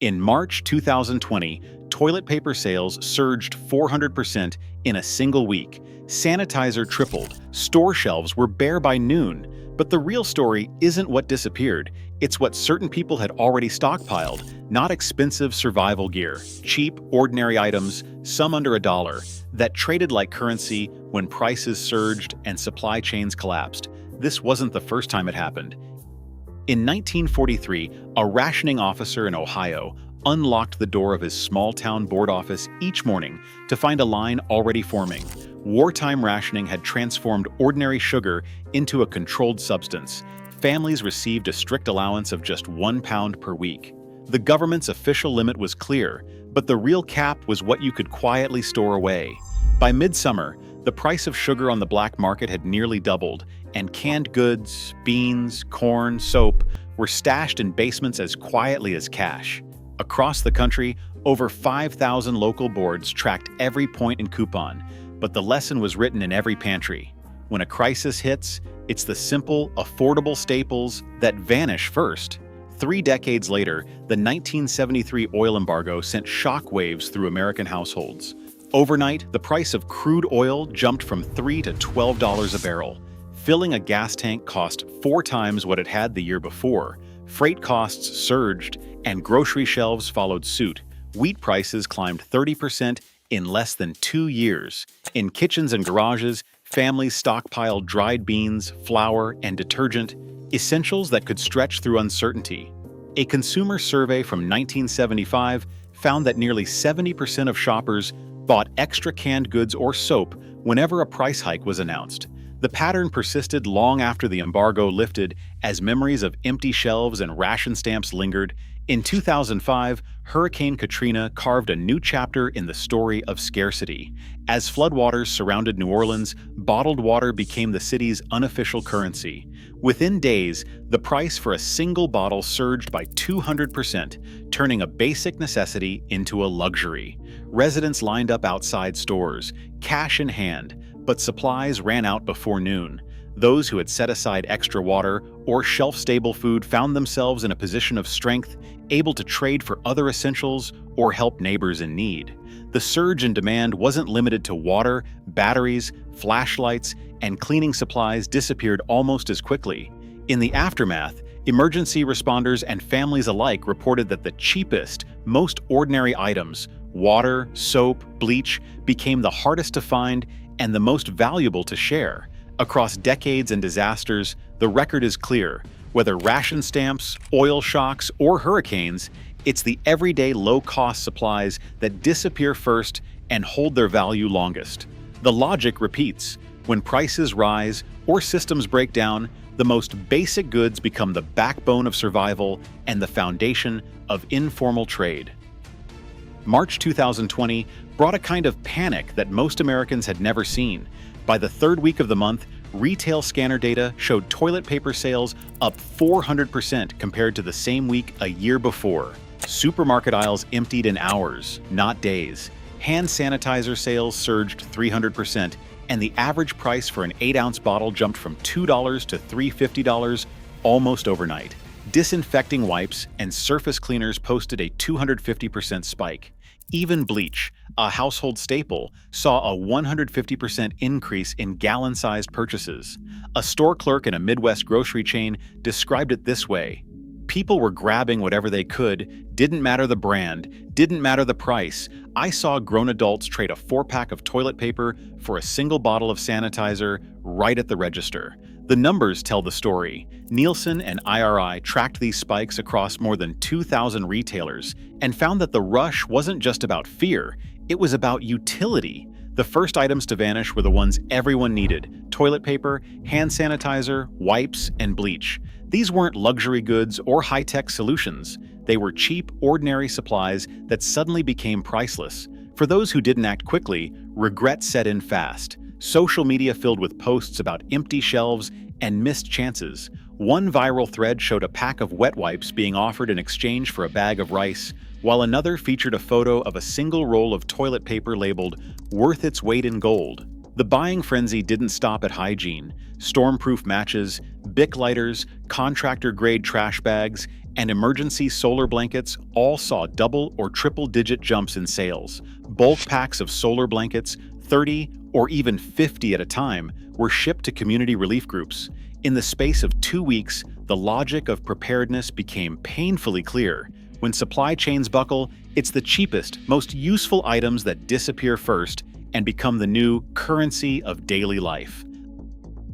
In March 2020, toilet paper sales surged 400% in a single week. Sanitizer tripled. Store shelves were bare by noon. But the real story isn't what disappeared. It's what certain people had already stockpiled. Not expensive survival gear. Cheap, ordinary items, some under $1, that traded like currency when prices surged and supply chains collapsed. This wasn't the first time it happened. In 1943, a rationing officer in Ohio unlocked the door of his small-town board office each morning to find a line already forming. Wartime rationing had transformed ordinary sugar into a controlled substance. Families received a strict allowance of just 1 pound per week. The government's official limit was clear, but the real cap was what you could quietly store away. By midsummer, the price of sugar on the black market had nearly doubled, and canned goods, beans, corn, soap were stashed in basements as quietly as cash. Across the country, over 5,000 local boards tracked every point and coupon, but the lesson was written in every pantry. When a crisis hits, it's the simple, affordable staples that vanish first. 3 decades later, the 1973 oil embargo sent shockwaves through American households. Overnight, the price of crude oil jumped from $3 to $12 a barrel. Filling a gas tank cost 4 times what it had the year before. Freight costs surged, and grocery shelves followed suit. Wheat prices climbed 30% in less than 2 years. In kitchens and garages, families stockpiled dried beans, flour, and detergent, essentials that could stretch through uncertainty. A consumer survey from 1975 found that nearly 70% of shoppers bought extra canned goods or soap whenever a price hike was announced. The pattern persisted long after the embargo lifted as memories of empty shelves and ration stamps lingered. In 2005, Hurricane Katrina carved a new chapter in the story of scarcity. As floodwaters surrounded New Orleans, bottled water became the city's unofficial currency. Within days, the price for a single bottle surged by 200%, turning a basic necessity into a luxury. Residents lined up outside stores, cash in hand, but supplies ran out before noon. Those who had set aside extra water or shelf-stable food found themselves in a position of strength, able to trade for other essentials or help neighbors in need. The surge in demand wasn't limited to water. Batteries, flashlights, and cleaning supplies disappeared almost as quickly. In the aftermath, emergency responders and families alike reported that the cheapest, most ordinary items, water, soap, bleach, became the hardest to find and the most valuable to share. Across decades and disasters, the record is clear. Whether ration stamps, oil shocks, or hurricanes, it's the everyday low-cost supplies that disappear first and hold their value longest. The logic repeats. When prices rise or systems break down, the most basic goods become the backbone of survival and the foundation of informal trade. March 2020 brought a kind of panic that most Americans had never seen. By the 3rd week of the month, retail scanner data showed toilet paper sales up 400% compared to the same week a year before. Supermarket aisles emptied in hours, not days. Hand sanitizer sales surged 300%, and the average price for an 8-ounce bottle jumped from $2 to $350 almost overnight. Disinfecting wipes and surface cleaners posted a 250% spike. Even bleach, a household staple, saw a 150% increase in gallon-sized purchases. A store clerk in a Midwest grocery chain described it this way: "People were grabbing whatever they could, didn't matter the brand, didn't matter the price. I saw grown adults trade a 4-pack of toilet paper for a single bottle of sanitizer right at the register." The numbers tell the story. Nielsen and IRI tracked these spikes across more than 2,000 retailers and found that the rush wasn't just about fear, it was about utility. The first items to vanish were the ones everyone needed: toilet paper, hand sanitizer, wipes, and bleach. These weren't luxury goods or high-tech solutions. They were cheap, ordinary supplies that suddenly became priceless. For those who didn't act quickly, regret set in fast. Social media filled with posts about empty shelves and missed chances. One viral thread showed a pack of wet wipes being offered in exchange for a bag of rice, while another featured a photo of a single roll of toilet paper labeled "worth its weight in gold." The buying frenzy didn't stop at hygiene. Stormproof matches, Bic lighters, contractor-grade trash bags, and emergency solar blankets all saw double or triple-digit jumps in sales. Bulk packs of solar blankets, 30 or even 50 at a time, were shipped to community relief groups. In the space of 2 weeks, the logic of preparedness became painfully clear. When supply chains buckle, it's the cheapest, most useful items that disappear first and become the new currency of daily life.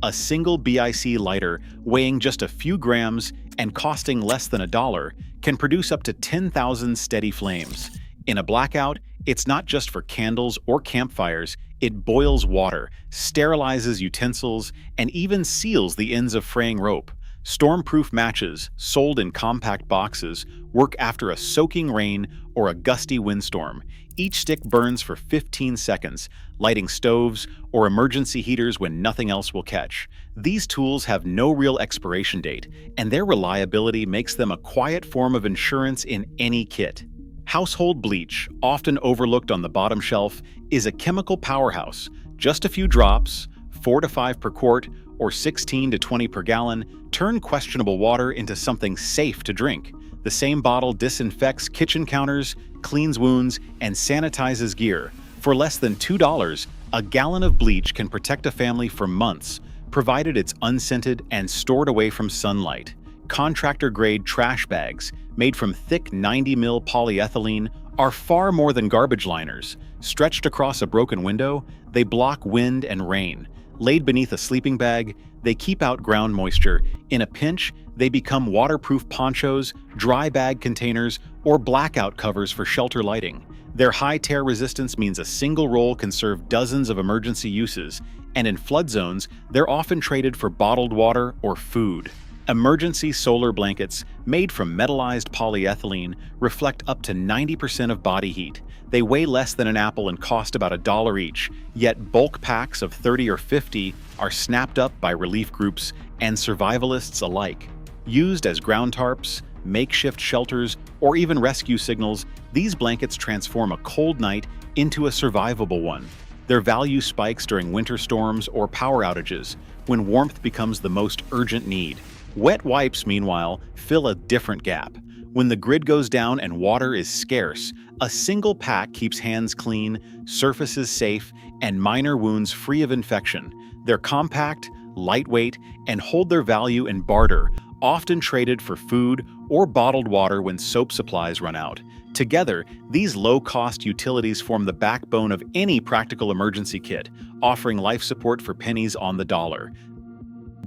A single BIC lighter weighing just a few grams and costing less than $1 can produce up to 10,000 steady flames. In a blackout, it's not just for candles or campfires, it boils water, sterilizes utensils, and even seals the ends of fraying rope. Stormproof matches, sold in compact boxes, work after a soaking rain or a gusty windstorm. Each stick burns for 15 seconds, lighting stoves or emergency heaters when nothing else will catch. These tools have no real expiration date, and their reliability makes them a quiet form of insurance in any kit. Household bleach, often overlooked on the bottom shelf, is a chemical powerhouse. Just a few drops, 4 to 5 per quart, or 16 to 20 per gallon, turn questionable water into something safe to drink. The same bottle disinfects kitchen counters, cleans wounds, and sanitizes gear. For less than $2, a gallon of bleach can protect a family for months, provided it's unscented and stored away from sunlight. Contractor-grade trash bags, made from thick 90 ml polyethylene, are far more than garbage liners. Stretched across a broken window, they block wind and rain. Laid beneath a sleeping bag, they keep out ground moisture. In a pinch, they become waterproof ponchos, dry bag containers, or blackout covers for shelter lighting. Their high tear resistance means a single roll can serve dozens of emergency uses, and in flood zones, they're often traded for bottled water or food. Emergency solar blankets, made from metallized polyethylene, reflect up to 90% of body heat. They weigh less than an apple and cost about $1 each, yet bulk packs of 30 or 50 are snapped up by relief groups and survivalists alike. Used as ground tarps, makeshift shelters, or even rescue signals, these blankets transform a cold night into a survivable one. Their value spikes during winter storms or power outages, when warmth becomes the most urgent need. Wet wipes, meanwhile, fill a different gap. When the grid goes down and water is scarce, a single pack keeps hands clean, surfaces safe, and minor wounds free of infection. They're compact, lightweight, and hold their value in barter, often traded for food or bottled water when soap supplies run out. Together, these low-cost utilities form the backbone of any practical emergency kit, offering life support for pennies on the dollar.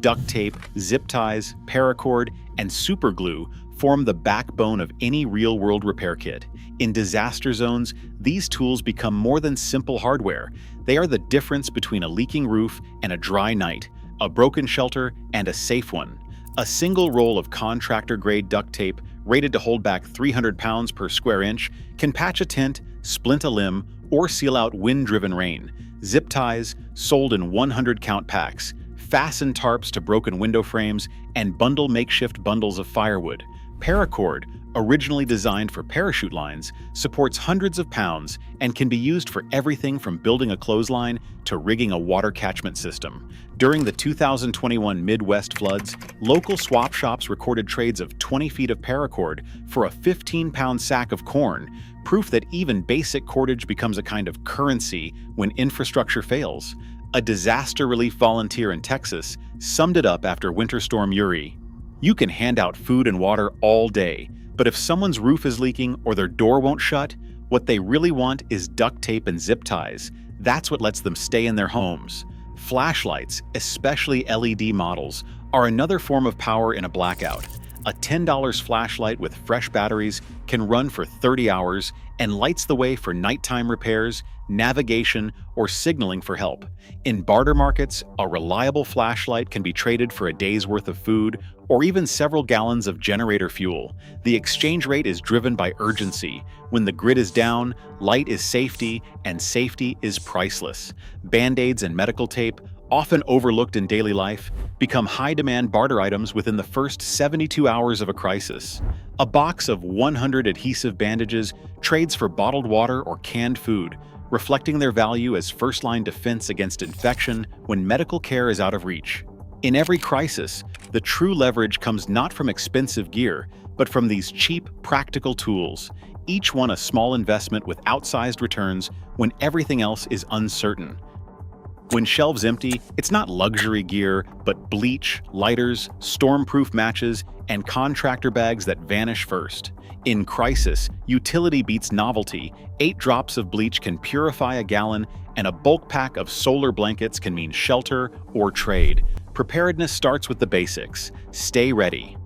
Duct tape, zip ties, paracord, and superglue form the backbone of any real-world repair kit. In disaster zones, these tools become more than simple hardware. They are the difference between a leaking roof and a dry night, a broken shelter and a safe one. A single roll of contractor-grade duct tape, rated to hold back 300 pounds per square inch, can patch a tent, splint a limb, or seal out wind-driven rain. Zip ties, sold in 100-count packs, fasten tarps to broken window frames, and bundle makeshift bundles of firewood. Paracord, originally designed for parachute lines, supports hundreds of pounds and can be used for everything from building a clothesline to rigging a water catchment system. During the 2021 Midwest floods, local swap shops recorded trades of 20 feet of paracord for a 15-pound sack of corn, proof that even basic cordage becomes a kind of currency when infrastructure fails. A disaster relief volunteer in Texas summed it up after Winter Storm Uri. "You can hand out food and water all day, but if someone's roof is leaking or their door won't shut, what they really want is duct tape and zip ties. That's what lets them stay in their homes." Flashlights, especially LED models, are another form of power in a blackout. A $10 flashlight with fresh batteries can run for 30 hours and lights the way for nighttime repairs, navigation, or signaling for help. In barter markets, a reliable flashlight can be traded for a day's worth of food or even several gallons of generator fuel. The exchange rate is driven by urgency. When the grid is down, light is safety, and safety is priceless. Band-aids and medical tape, often overlooked in daily life, become high-demand barter items within the first 72 hours of a crisis. A box of 100 adhesive bandages trades for bottled water or canned food, reflecting their value as first-line defense against infection when medical care is out of reach. In every crisis, the true leverage comes not from expensive gear, but from these cheap, practical tools, each one a small investment with outsized returns when everything else is uncertain. When shelves empty, it's not luxury gear, but bleach, lighters, storm-proof matches, and contractor bags that vanish first. In crisis, utility beats novelty. 8 drops of bleach can purify a gallon, and a bulk pack of solar blankets can mean shelter or trade. Preparedness starts with the basics. Stay ready.